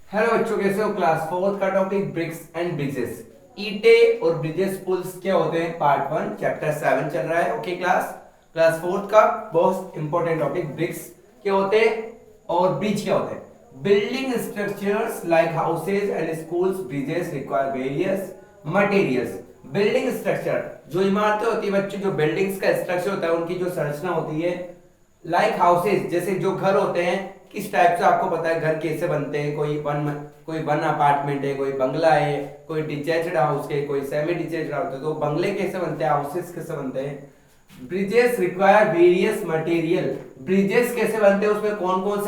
Hello बच्चों, कैसे हो? क्लास फोर्थ का टॉपिक ब्रिक्स एंड ब्रिजेस। ईटे और ब्रिजेस पुल्स क्या होते हैं, पार्ट वन चैप्टर 7 चल रहा है। ओके क्लास क्लास फोर्थ का बहुत इंपॉर्टेंट टॉपिक ब्रिक्स क्या होते हैं और ब्रिज क्या होते हैं। Building structures like houses and schools, bridges require various materials. Building structure जो इमारतें होती है बच्चों, जो बिल्डिंग्स का स्ट्रक्चर होता है, उनकी जो संरचना होती है, लाइक हाउसेज जैसे जो घर होते हैं, किस टाइप से आपको पता है घर कैसे बनते हैं। कोई वन अपार्टमेंट है, कोई बंगला है, कोई डिटैच्ड हाउस है, कोई सेमी डिटैच्ड हाउस है। तो बंगले कैसे बनते हैं, हाउसेस कैसे बनते हैं। Bridges require various material. Bridges कैसे बनते हैं, उसमें कौन कौन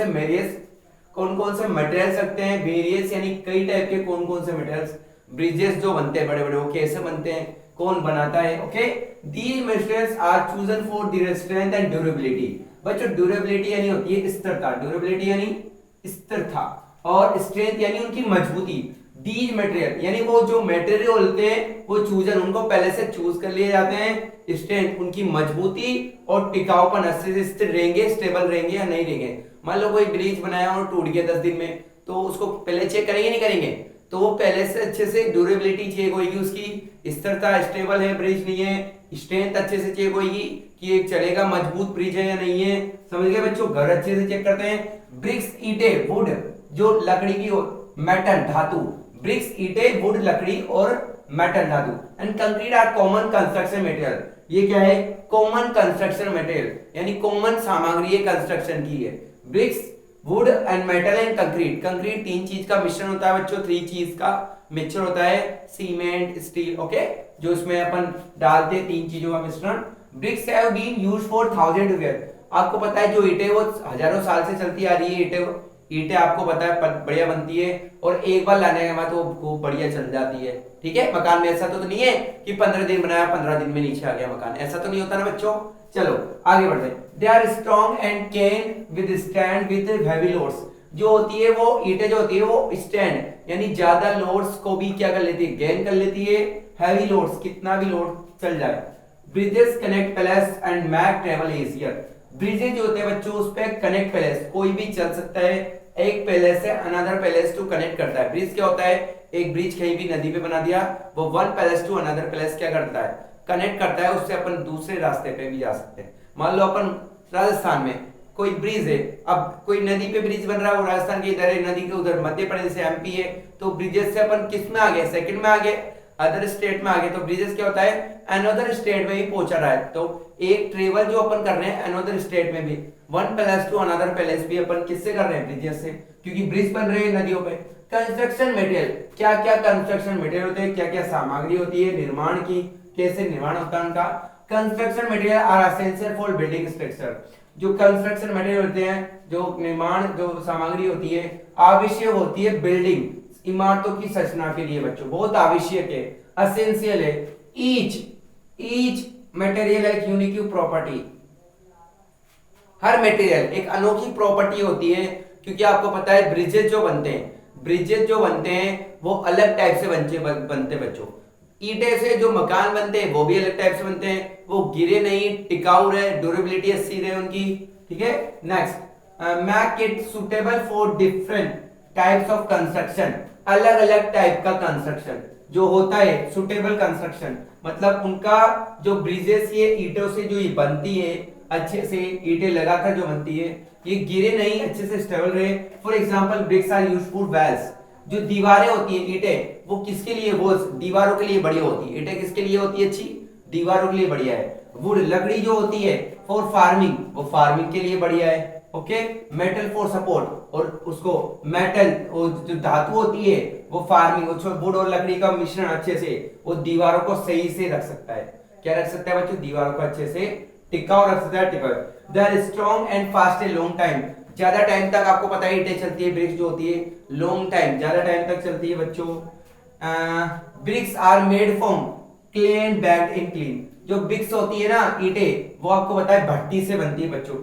से मटेरियल्स लगते हैं। वेरियस यानी कई टाइप के कौन कौन से मटेरियल्स। ब्रिजेस जो बनते हैं बड़े बड़े, वो कैसे बनते हैं, कौन बनाता है। Okay, these materials are chosen for their strength and durability. बच्चों ड्यूरेबिलिटी यानी होती है स्थिरता, ड्यूरेबिलिटी यानी स्थिरता, और स्ट्रेंथ यानी उनकी मजबूती। दीज मटेरियल यानी वो जो मटेरियल होते हैं वो चूजन, उनको पहले से चूज कर लिए जाते हैं। स्ट्रेंथ उनकी मजबूती और टिकाऊपन, अच्छे से स्थिर रहेंगे, स्टेबल रहेंगे या नहीं रहेंगे। मान लो कोई ब्रिज बनाया और टूट गया 10 दिन में, तो उसको पहले चेक करेंगे नहीं करेंगे, तो वो पहले से अच्छे से ड्यूरेबिलिटी चेक होगी, उसकी स्थिरता, स्टेबल है ब्रिज नहीं है, स्ट्रेंथ अच्छे से चेक होगी कि ये चलेगा, मजबूत ब्रिज है या नहीं है। समझ गए बच्चों, घर अच्छे से चेक करते हैं। ब्रिक्स ईटे वुड जो लकड़ी की, मेटल धातु। ब्रिक्स ईटे वुड लकड़ी और मेटल धातु। And concrete are common construction material. ये क्या है, कॉमन कंस्ट्रक्शन मटेरियल यानी कॉमन सामग्री है कंस्ट्रक्शन की है। Bricks wood and metal and concrete. कंक्रीट तीन चीज का मिश्रण होता है बच्चों, थ्री चीज का मिक्सचर होता है, सीमेंट, स्टील, ओके, जो इसमें अपन डालते हैं तीन चीजों का मिश्रण। Bricks have been used for 1000 year. आपको पता है जो ईंटें वो हजारों साल से चलती आ रही है। ईंटें आपको पता है बढ़िया बनती है और एक बार लाने के बाद वो बढ़िया चल जाती है। ठीक है, मकान में ऐसा तो नहीं है कि 15 दिन बनाया 15 दिन में नीचे आ गया मकान, ऐसा तो नहीं होता ना बच्चों। चलो आगे बढ़ते हैं। They are strong and can withstand with heavy loads. जो होती है वो ईंटें जो होती है वो स्टैंड यानी ज्यादा लोड्स को भी क्या कर लेती है, गेन कर लेती है। हैवी लोड्स कितना भी लोड चल जाए। Bridges connect places and make travel easier. Bridges जो होते हैं बच्चों उस पे कनेक्ट पैलेस, कोई भी चल सकता है, एक पैलेस से अनदर पैलेस टू कनेक्ट करता है। ब्रिज क्या होता है, एक ब्रिज कहीं भी नदी पे बना दिया, वो one place to another place क्या करता है, कनेक्ट करता है, उससे अपन दूसरे रास्ते पे भी जा सकते हैं। मान लो अपन राजस्थान में कोई ब्रिज है, अब कोई नदी पे ब्रिज बन रहा है, वो राजस्थान के इधर है, नदी के उधर मध्य प्रदेश से एमपी है, तो ब्रिजेस से अपन किस में आ गए, सेकंड में आ गए, अदर स्टेट में आ गए। तो ब्रिजेस क्या होता है, अनदर स्टेट में ही पहुंचा रहा है। तो एक ट्रेवल जो अपन कर रहे हैं अनदर स्टेट में भी, one place to another place भी अपन किससे कर रहे हैं, ब्रिजेस से, क्योंकि ब्रिज बन रहे हैं नदियों पे। कंस्ट्रक्शन मटेरियल, क्या क्या कंस्ट्रक्शन मटेरियल होते हैं, क्या क्या सामग्री होती है निर्माण की, कैसे निर्माण होता है उनका। Construction material are essential for building structure. जो कंस्ट्रक्शन मटेरियल होते हैं, जो निर्माण जो सामग्री होती है, आवश्यक होती है बिल्डिंग इमारतों की संरचना के लिए बच्चों, बहुत आवश्यक है, एसेंशियल है। ईच मटेरियल एक यूनिक प्रॉपर्टी। हर मटेरियल एक अनोखी प्रॉपर्टी होती है, क्योंकि आपको पता है ब्रिजेस जो बनते हैं वो अलग टाइप से बनते बच्चों। ईंटे से जो मकान बनते हैं वो भी अलग टाइप से बनते हैं, वो गिरे नहीं, टिकाऊ रहे, ड्यूरेबिलिटी अच्छी रहे उनकी। ठीक है, next, make it suitable for different types of construction. अलग अलग टाइप का कंस्ट्रक्शन जो होता है, सुटेबल कंस्ट्रक्शन मतलब उनका जो ब्रिजेस ये ईंटों से जो ये बनती है, अच्छे से ईंटें लगाकर जो बनती है, ये गिरे नहीं, अच्छे से स्टेबल रहे। For example bricks are used for walls. जो दीवारें होती है ईंटें, वो किसके लिए, वो दीवारों के लिए बढ़िया होती है। ईंटें किसके लिए होती है, अच्छी दीवारों के लिए बढ़िया है। वुड लकड़ी जो होती है फॉर फार्मिंग, वो फार्मिंग के लिए बढ़िया है। ओके, मेटल फॉर सपोर्ट, और उसको मेटल वो जो धातु होती है वो फार्मिंग, वुड और लकड़ी का मिश्रण अच्छे से वो दीवारों को सही से रख सकता है। क्या रख सकता है बच्चों, दीवारों को अच्छे से टिकाऊ रख सकता है। टिकाऊ, they are strong and last a long time. ज्यादा टाइम तक आपको पता है ईंटें चलती है, ब्रिक्स जो होती है लॉन्ग टाइम, ज्यादा टाइम तक चलती है बच्चों। Bricks are made from clay and baked in kiln. जो ब्रिक्स होती है ना ईंटें, वो आपको पता है भट्टी से बनती है बच्चों।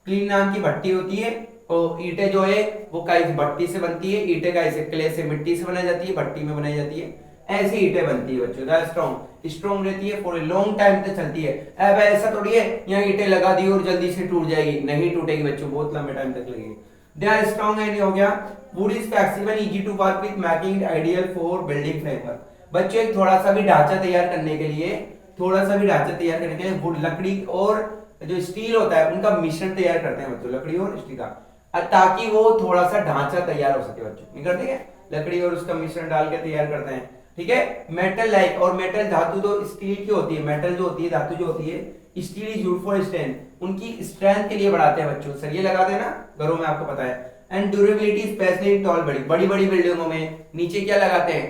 क्लीन नाम की भट्टी होती है, और ईंटें जो है वो काई भट्टी से बनती है। ईंटें का ऐसे क्ले से, मिट्टी से बनाई जाती है, भट्टी में बनाई जाती है, ऐसी ईंटें बनती है बच्चों। स्ट्रॉन्ग रहती है, फॉर लॉन्ग टाइम तक चलती है। अब ऐसा थोड़ी है यहाँ ईंटें लगा दी और जल्दी से टूट जाएगी, नहीं टूटेगी बच्चों, बहुत लंबे टाइम तक लगेगी। दे आर स्ट्रॉन्ग एंड हो गया। Wood is flexible easy to work with making it ideal for building framework. बच्चों एक थोड़ा सा भी ढांचा तैयार करने के लिए, वुड लकड़ी और जो स्टील होता है उनका मिश्रण तैयार करते हैं बच्चों, लकड़ी और स्टील का, ताकि वो थोड़ा सा ढांचा तैयार हो सके बच्चों, नहीं करते क्या, लकड़ी और उसका मिश्रण डाल के तैयार करते हैं, ठीक है। मेटल लाइक, और मेटल धातु तो स्टील की होती है, मेटल जो होती है धातु जो होती है, steel is used for strength, उनकी स्ट्रेंथ के लिए बढ़ाते हैं बच्चों, सरिये लगाते हैं ना घरों में, आपको पता है। And durability specially in tall building, बड़ी बड़ी बिल्डिंगों में नीचे क्या लगाते हैं,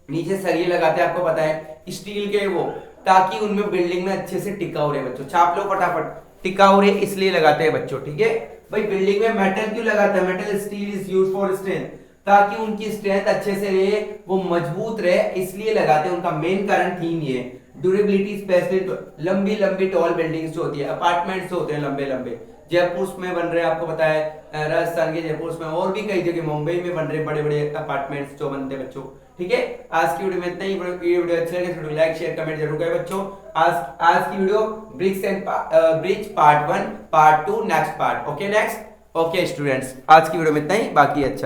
नीचे सरिये लगाते हैं, आपको पता है स्टील के वो, ताकि उनमें बिल्डिंग में अच्छे से टिकाऊ रहे बच्चों, छाप लो फटाफट, टिकाऊ रहे इसलिए लगाते हैं बच्चों, ठीक है। भाई बिल्डिंग में मेटल क्यों लगाते हैं, metal steel is used for strength, ताकि उनकी स्ट्रेंथ अच्छे से रहे, वो मजबूत रहे, इसलिए लगाते हैं, उनका मेन कारण थीम ये है। ड्यूरेबिलिटी स्पेशली लंबी लंबी टॉल बिल्डिंग्स जो होती है, अपार्टमेंट्स जो होते हैं लंबे लंबे, जयपुर में बन रहे हैं, आपको पता है राजस्थान के जयपुर में, और भी कई जगह मुंबई में बन रहे बड़े बड़े अपार्टमेंट्स जो बनते हैं बच्चों, ठीक है। आज की वीडियो में इतना ही। ये वीडियो अच्छी लगे तो लाइक शेयर कमेंट जरूर करें बच्चों। आज की video bricks and bridge part 1 part 2 next part, okay next, okay students, आज की वीडियो में इतना ही, बाकी अच्छा।